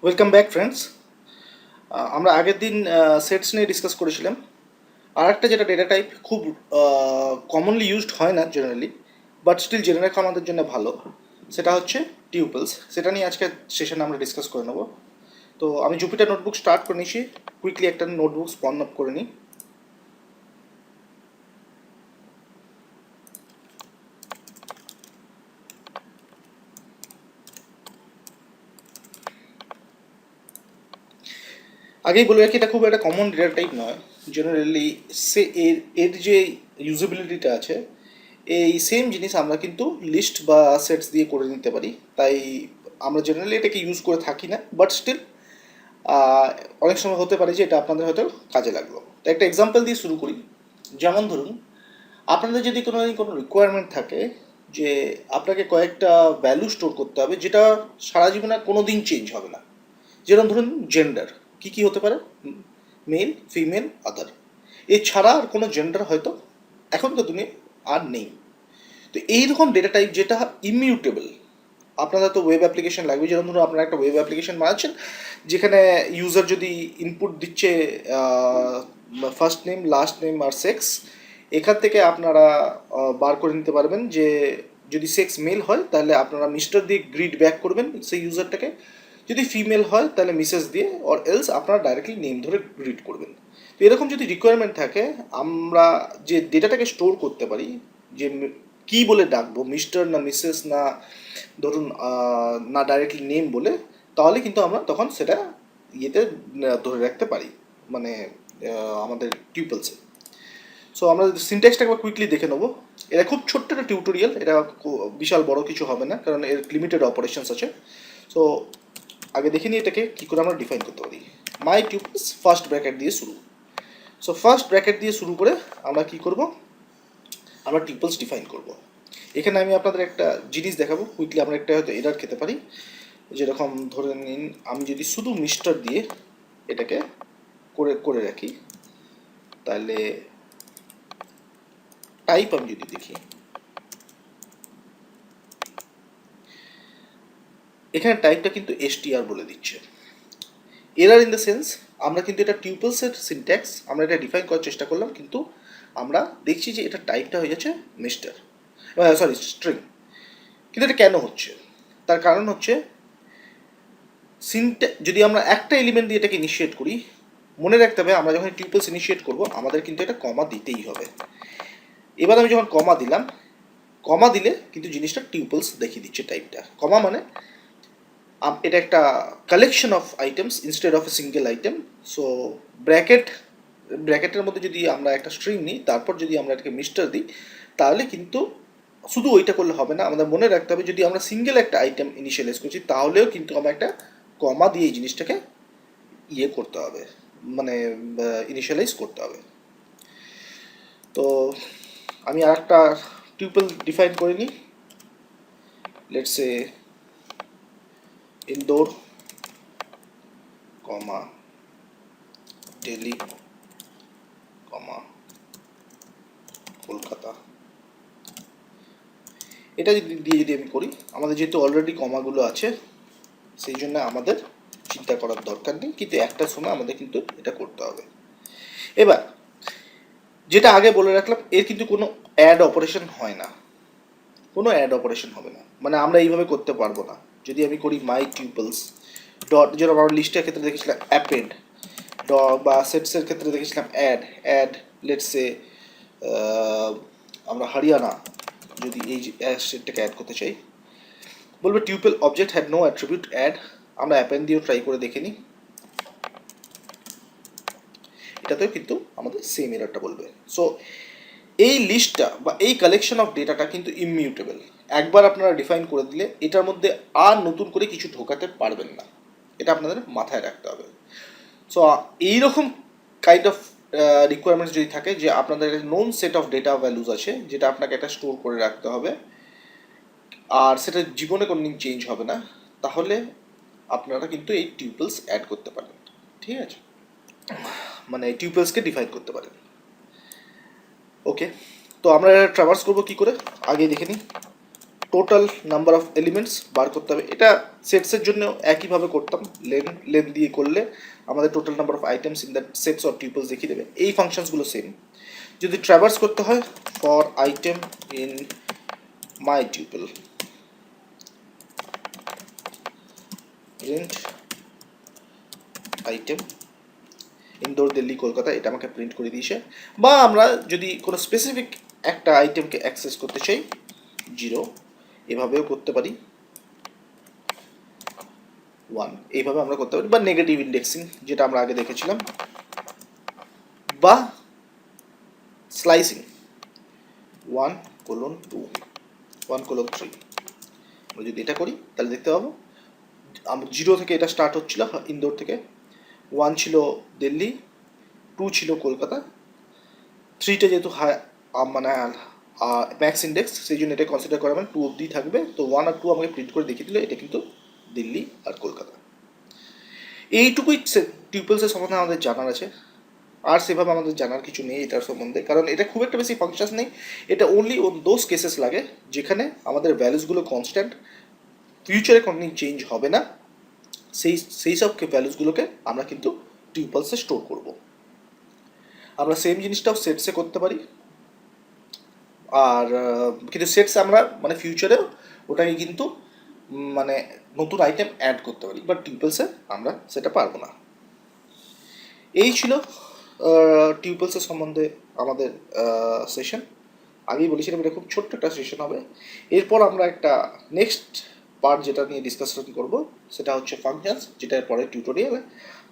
Welcome back friends. আমরা আগের দিন সেটস নিয়ে ডিসকাস করেছিলাম। আর একটা যেটা ডেটা টাইপ খুব কমনলি ইউজড হয় না জেনারেলি, বাট স্টিল জেনে রাখা আমাদের জন্য ভালো, সেটা হচ্ছে টিউপলস। সেটা নিয়ে আজকে সেশনে আমরা ডিসকাস করে নেব। তো আমি জুপিটার নোটবুক স্টার্ট করে নিয়েছি। কুইকলি একটা নোটবুক স্পন আপ করে নিই। আগেই বলে রাখি, এটা খুব একটা কমন ডেটা টাইপ নয় জেনারেলি। সে এর যে ইউজেবিলিটিটা আছে, এই সেম জিনিস আমরা কিন্তু লিস্ট বা সেটস দিয়ে করে নিতে পারি। তাই আমরা জেনারেলি এটাকে ইউজ করে থাকি না, বাট স্টিল অনেক সময় হতে পারে যে এটা আপনাদের হয়তো কাজে লাগলো। তো একটা এক্সাম্পল দিয়ে শুরু করি। যেমন ধরুন, আপনাদের যদি কোনো রিকোয়ারমেন্ট থাকে যে আপনাকে কয়েকটা ভ্যালু স্টোর করতে হবে, যেটা সারা জীবনে কোনো দিন চেঞ্জ হবে না। যেরকম ধরুন জেন্ডার, কী কী হতে পারে? মেল, ফিমেল, আদার। এছাড়া আর কোনো জেন্ডার হয়তো এখন তো দুনিয়া আর নেই। তো এইরকম ডেটা টাইপ যেটা ইমিউটেবল, আপনাদের তো ওয়েব অ্যাপ্লিকেশন লাগবে। যেরকম ধরুন আপনারা একটা ওয়েব অ্যাপ্লিকেশন বানাচ্ছেন, যেখানে ইউজার যদি ইনপুট দিচ্ছে ফার্স্ট নেম, লাস্ট নেম আর সেক্স, এখান থেকে আপনারা বার করে নিতে পারবেন যে যদি সেক্স মেল হয় তাহলে আপনারা মিস্টার দিয়ে গ্রিড ব্যাক করবেন সেই ইউজারটাকে, যদি ফিমেল হয় তাহলে মিসেস দিয়ে, অর এলস আপনারা ডাইরেক্টলি নেম ধরে গ্রিড করবেন। তো এরকম যদি রিকোয়ারমেন্ট থাকে, আমরা যে ডেটাটাকে স্টোর করতে পারি, যে কী বলে ডাকবো, মিস্টার না মিসেস না ধরুন না ডাইরেক্টলি নেম বলে, তাহলে কিন্তু আমরা তখন সেটা ইয়েতে ধরে রাখতে পারি, মানে আমাদের টিউপলসে। সো আমরা সিনট্যাক্সটা একবার কুইকলি দেখে নেবো। এটা খুব ছোট্ট একটা টিউটোরিয়াল, এটা বিশাল বড় কিছু হবে না কারণ এর লিমিটেড অপারেশনস আছে। সো আগে দেখে নিই এটাকে কী করে আমরা ডিফাইন করতে পারি। মাই টিউপলস ফার্স্ট ব্র্যাকেট দিয়ে শুরু। সো ফার্স্ট ব্র্যাকেট দিয়ে শুরু করে আমরা কি করব, আমরা টিউপলস ডিফাইন করব। এখানে আমি আপনাদের একটা জিনিস দেখাবো কুইকলি, আমরা একটা হয়তো এরার খেতে পারি। যেরকম ধরে নিন, আমি যদি শুধু মিস্টার দিয়ে এটাকে করে করে রাখি, তাহলে টাইপ আমি যদি দেখি, এখানে টাইপটা কিন্তু এসটিআর বলে দিচ্ছে। এরার ইন দ্য সেন্স, আমরা কিন্তু এটা টিউপলসের সিনট্যাক্স, আমরা এটা ডিফাইন করার চেষ্টা করলাম, কিন্তু আমরা দেখছি যে এটা টাইপটা হয়ে যাচ্ছে মিস্টার, সরি স্ট্রিং। কিন্তু এটা কেন হচ্ছে? তার কারণ হচ্ছে যদি আমরা একটা এলিমেন্ট দিয়ে এটাকে ইনিশিয়েট করি, মনে রাখতে হবে আমরা যখন টিউপলস ইনিশিয়েট করব আমাদের কিন্তু এটা কমা দিতেই হবে। এবার আমি যখন কমা দিলাম, কমা দিলে কিন্তু জিনিসটা টিউপলস দেখিয়ে দিচ্ছে টাইপটা। কমা মানে এটা একটা collection of items instead of a single item. So ব্র্যাকেটের মধ্যে যদি আমরা একটা স্ট্রিং নিই, তারপর যদি আমরা এটাকে মিস্টার দিই, তাহলে কিন্তু শুধু ওইটা করলে হবে না, আমাদের মনে রাখতে হবে যদি আমরা সিঙ্গেল একটা আইটেম ইনিশিয়ালাইজ করছি তাহলেও কিন্তু আমরা একটা কমা দিয়ে এই জিনিসটাকে ইয়ে করতে হবে, মানে ইনিশিয়ালাইজ করতে হবে। তো আমি আর একটা টিউপল ডিফাইন করে নিই। লেটস সে ইনডোর কমা দিল্লি কমা কলকাতা। এটা যদি আমি করি, আমাদের যেহেতু অলরেডি কমাগুলো আছে সেই জন্য আমাদের চিন্তা করার দরকার নেই, কিন্তু একটা সময় আমাদের কিন্তু এটা করতে হবে। এবার যেটা আগে বলে রাখলাম, এর কিন্তু কোনো অ্যাড অপারেশন হয় না, কোনো অ্যাড অপারেশন হবে না, মানে আমরা এইভাবে করতে পারবো না। যদি আমি করি মাই টিউপলস ডট, যেরকম আমরা লিস্টের ক্ষেত্রে দেখেছিলাম অ্যাপেন্ড ডট, বা সেটসের ক্ষেত্রে দেখেছিলাম অ্যাড অ্যাড লেটসে আমরা হরিয়ানা যদি এই সেটটাকে অ্যাড করতে চাই, বলবে tuple object had no attribute add. আমরা অ্যাপেন্ড দিয়েও ট্রাই করে দেখে নিই, এটাতেও কিন্তু আমাদের সেম এরারটা বলবে। সো এই লিস্টটা বা এই কালেকশন অফ ডেটাটা কিন্তু ইমিউটেবল। একবার আপনারা ডিফাইন করে দিলে এটার মধ্যে আর নতুন করে কিছু ঢোকাতে পারবেন না, এটা আপনাদের মাথায় রাখতে হবে। সো এইরকম কাইন্ড অফ রিকোয়ারমেন্টস যদি থাকে যে আপনাদের known set of data values আছে যেটা আপনাকে একটা স্টোর করে রাখতে হবে, আর সেটা জীবনে কোনোদিন চেঞ্জ হবে না, তাহলে আপনারা কিন্তু এই টিউপলস অ্যাড করতে পারেন। ঠিক আছে, মানে টিউপলসকে ডিফাইন করতে পারেন। ওকে, তো আমরা ট্রাভার্স করবো কী করে আগে দেখে নিই। টোটাল নাম্বার অফ এলিমেন্টস বার করতে হবে। এটা সেটসের জন্য একইভাবে করতাম, লেন দিয়ে করলে আমাদের total number of items in that sets or tuples দেখিয়ে দেবে। এই ফাংশনসগুলো সেম। যদি ট্রাভার্স করতে হয়, for item in my tuple print item Indore, Delhi, Kolkata, এটা আমাকে প্রিন্ট করে দিয়েছে। বা আমরা যদি কোনো স্পেসিফিক একটা আইটেমকে অ্যাক্সেস করতে চাই, 0 এভাবেও করতে পারি, 1 এইভাবে আমরা করতে পারি, বা নেগেটিভ ইন্ডেক্সিং যেটা আমরা আগে দেখেছিলাম, বা স্লাইসিং 1:2, 1:3। আমরা যদি এটা করি তাহলে দেখতে পাবো 0 থেকে এটা স্টার্ট হচ্ছিল ইন্দোর থেকে, 1 ছিল দিল্লি, 2 ছিল কলকাতা, 3টা যেহেতু মানে ম্যাক্স ইন্ডেক্স, সেই জন্য এটা কনসিডার করা মানে 2 অবধি থাকবে। তো 1 আর 2 আমাকে প্রিন্ট করে দেখিয়ে দিল এটা কিন্তু দিল্লি আর কলকাতা। এইটুকুই টিউপলসের সম্বন্ধে আমাদের জানার আছে, আর সেভাবে আমাদের জানার কিছু নেই এটার সম্বন্ধে, কারণ এটা খুব একটা বেশি ফাংশনস নেই। এটা অনলি দোজ কেসেস লাগে যেখানে আমাদের ভ্যালুসগুলো কনস্ট্যান্ট, ফিউচারে কোনোদিন চেঞ্জ হবে না, সেই সব ভ্যালুসগুলোকে আমরা কিন্তু টিউপলসে স্টোর করব। আমরা সেম জিনিসটাও সেটসে করতে পারি, আর কিন্তু সেটস আমরা মানে ফিউচারেও ওটাকে কিন্তু মানে নতুন আইটেম অ্যাড করতে পারি, বাট টিউপলসে আমরা সেটা পারবো না। এই ছিল টিউপলসের সম্বন্ধে আমাদের সেশন। আগেই বলেছিলাম এটা খুব ছোট্ট একটা সেশন হবে। এরপর আমরা একটা নেক্সট পার্ট যেটা নিয়ে ডিসকাশন করব সেটা হচ্ছে ফাংশনস, যেটার পরে টিউটোরিয়ালে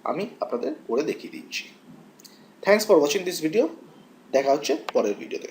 আমি আপনাদের করে দেখিয়ে দিচ্ছি। Thanks for watching this video. দেখা হচ্ছে পরের ভিডিওতে।